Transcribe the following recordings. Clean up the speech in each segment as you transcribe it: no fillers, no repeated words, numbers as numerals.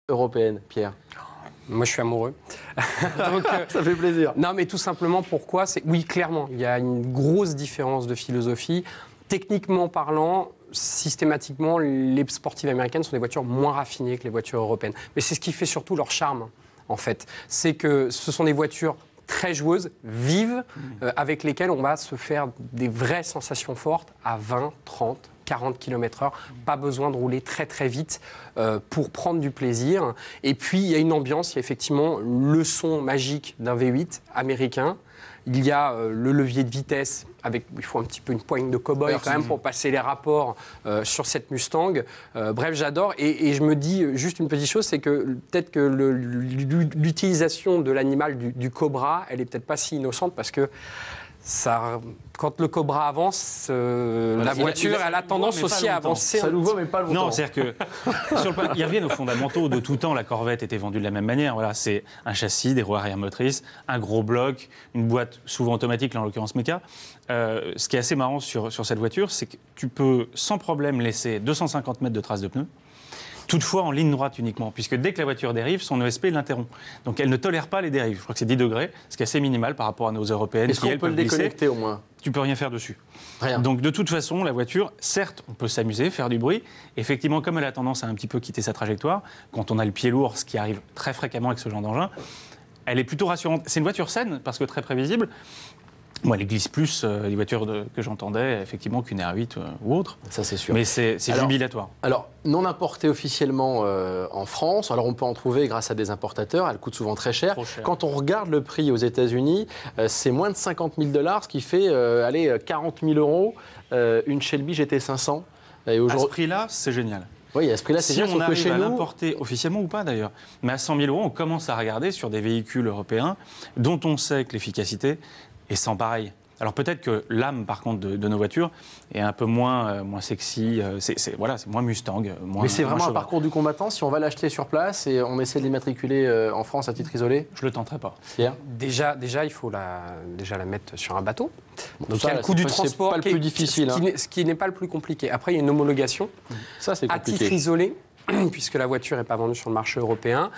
européenne, Pierre? Moi, je suis amoureux. Donc, ça fait plaisir. Non, mais tout simplement, pourquoi? Oui, clairement, il y a une grosse différence de philosophie. Techniquement parlant, systématiquement, les sportives américaines sont des voitures moins raffinées que les voitures européennes. Mais c'est ce qui fait surtout leur charme, en fait. C'est que ce sont des voitures très joueuses, vives, avec lesquelles on va se faire des vraies sensations fortes à 20, 30, 40 km/h. Pas besoin de rouler très très vite pour prendre du plaisir. Et puis, il y a une ambiance, il y a effectivement le son magique d'un V8 américain. Il y a le levier de vitesse, il faut un petit peu une poigne de cow-boy quand même pour passer les rapports sur cette Mustang. Bref, j'adore. Et je me dis juste une petite chose, c'est que peut-être que l'utilisation de l'animal du cobra, elle est peut-être pas si innocente parce que quand le Cobra avance, la voiture, elle a tendance aussi à avancer. Ça nous vaut, mais pas longtemps. Non, c'est-à-dire que ils reviennent aux fondamentaux. De tout temps, la Corvette était vendue de la même manière. Voilà, c'est un châssis, des roues arrière motrices, un gros bloc, une boîte souvent automatique, là en l'occurrence méca. Ce qui est assez marrant sur cette voiture, c'est que tu peux sans problème laisser 250 mètres de traces de pneus. Toutefois, en ligne droite uniquement, puisque dès que la voiture dérive, son ESP l'interrompt. Donc elle ne tolère pas les dérives. Je crois que c'est 10 degrés, ce qui est assez minimal par rapport à nos européennes. Est-ce qu'on peut le déconnecter au moins? Tu peux rien faire dessus. Rien. Donc de toute façon, la voiture, certes, on peut s'amuser, faire du bruit. Effectivement, comme elle a tendance à un petit peu quitter sa trajectoire, quand on a le pied lourd, ce qui arrive très fréquemment avec ce genre d'engin, elle est plutôt rassurante. C'est une voiture saine, parce que très prévisible. Moi, elle glisse plus les voitures que j'entendais, effectivement, qu'une R8 ou autre. Ça, c'est sûr. Mais c'est jubilatoire. Alors, non importée officiellement en France, alors on peut en trouver grâce à des importateurs, elle coûte souvent très cher. Quand on regarde le prix aux États-Unis, c'est moins de 50 000 $, ce qui fait 40 000 €, une Shelby GT500. Et à ce prix-là, c'est génial. Oui, à ce prix-là, c'est génial. Si on arrive à l'importer officiellement ou pas d'ailleurs, mais à 100 000 €, on commence à regarder sur des véhicules européens dont on sait que l'efficacité est sans pareil. Alors peut-être que l'âme, par contre, de nos voitures est un peu moins sexy, c'est moins Mustang. Mais c'est vraiment un parcours du combattant. Si on va l'acheter sur place et on essaie de l'immatriculer en France à titre isolé? Je ne le tenterai pas. Déjà, il faut la mettre sur un bateau. Donc ça, il y a le coût du transport pas le plus difficile. Ce qui n'est pas le plus compliqué. Après, il y a une homologation. Ça, c'est compliqué. À titre isolé, puisque la voiture n'est pas vendue sur le marché européen.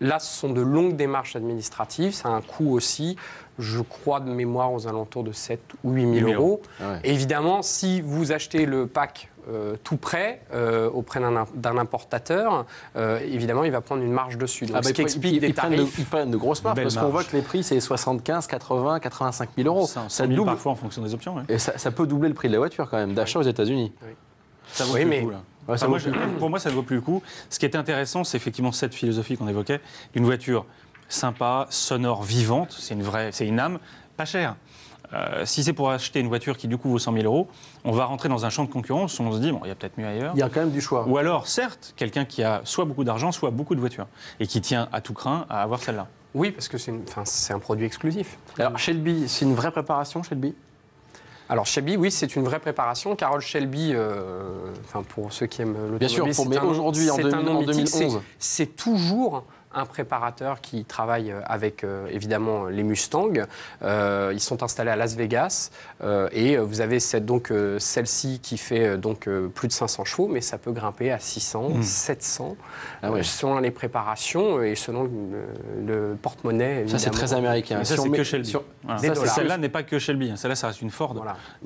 Là, ce sont de longues démarches administratives. Ça a un coût aussi, je crois, de mémoire aux alentours de 7 ou 8 000 €. Ah ouais. Évidemment, si vous achetez le pack tout prêt auprès d'un importateur, évidemment, il va prendre une marge dessus. Donc, ce qui explique des tarifs. Ils prennent de grosses marges parce qu'on voit que les prix, c'est 75, 80, 85 000 €. Ça double parfois en fonction des options. Ouais. Et ça peut doubler le prix de la voiture quand même, d'achat aux États-Unis. Oui. Ça vaut plus le coup, là. Ouais, pour moi, ça ne vaut plus le coup. Ce qui est intéressant, c'est effectivement cette philosophie qu'on évoquait, une voiture sympa, sonore, vivante, c'est une âme, pas chère. Si c'est pour acheter une voiture qui du coup vaut 100 000 €, on va rentrer dans un champ de concurrence où on se dit, bon, il y a peut-être mieux ailleurs. Il y a quand même du choix. Ou alors, certes, quelqu'un qui a soit beaucoup d'argent, soit beaucoup de voitures, et qui tient à tout craint à avoir celle-là. Oui, parce que c'est un produit exclusif. Alors, Shelby, c'est une vraie préparation, Shelby? Alors Shelby, oui, c'est une vraie préparation. Carroll Shelby, pour ceux qui aiment l'automobile, bien sûr, mais aujourd'hui, en 2011, c'est toujours un préparateur qui travaille avec évidemment les Mustangs. Ils sont installés à Las Vegas et vous avez celle-ci qui fait plus de 500 chevaux, mais ça peut grimper à 600, 700 selon les préparations et selon le porte-monnaie. Ça, c'est très américain. Et ça, c'est que Shelby. Celle-là n'est pas que Shelby. Celle-là, ça reste une Ford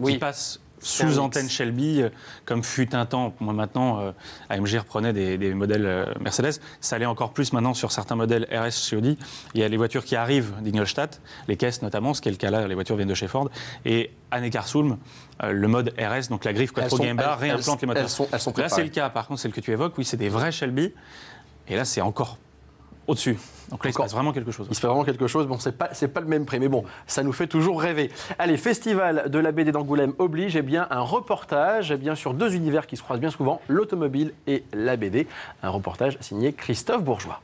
qui passe sous antenne Shelby, comme fut un temps. Moi, maintenant, AMG reprenait des modèles Mercedes. Ça l'est encore plus maintenant sur certains modèles RS chez Audi. Il y a les voitures qui arrivent d'Ingolstadt, les caisses notamment, ce qui est le cas là, les voitures viennent de chez Ford. Et à Neckarsulm, le mode RS, donc la griffe Quattro Gamma, réimplante les moteurs. Elles sont là, c'est le cas. Par contre, celle que tu évoques, oui, c'est des vrais Shelby. Et là, c'est encore au-dessus. Donc là, il se passe vraiment quelque chose. Il se passe vraiment quelque chose. Bon, c'est pas le même prix, mais bon, ça nous fait toujours rêver. Allez, festival de la BD d'Angoulême oblige, un reportage, sur deux univers qui se croisent bien souvent, l'automobile et la BD. Un reportage signé Christophe Bourgeois.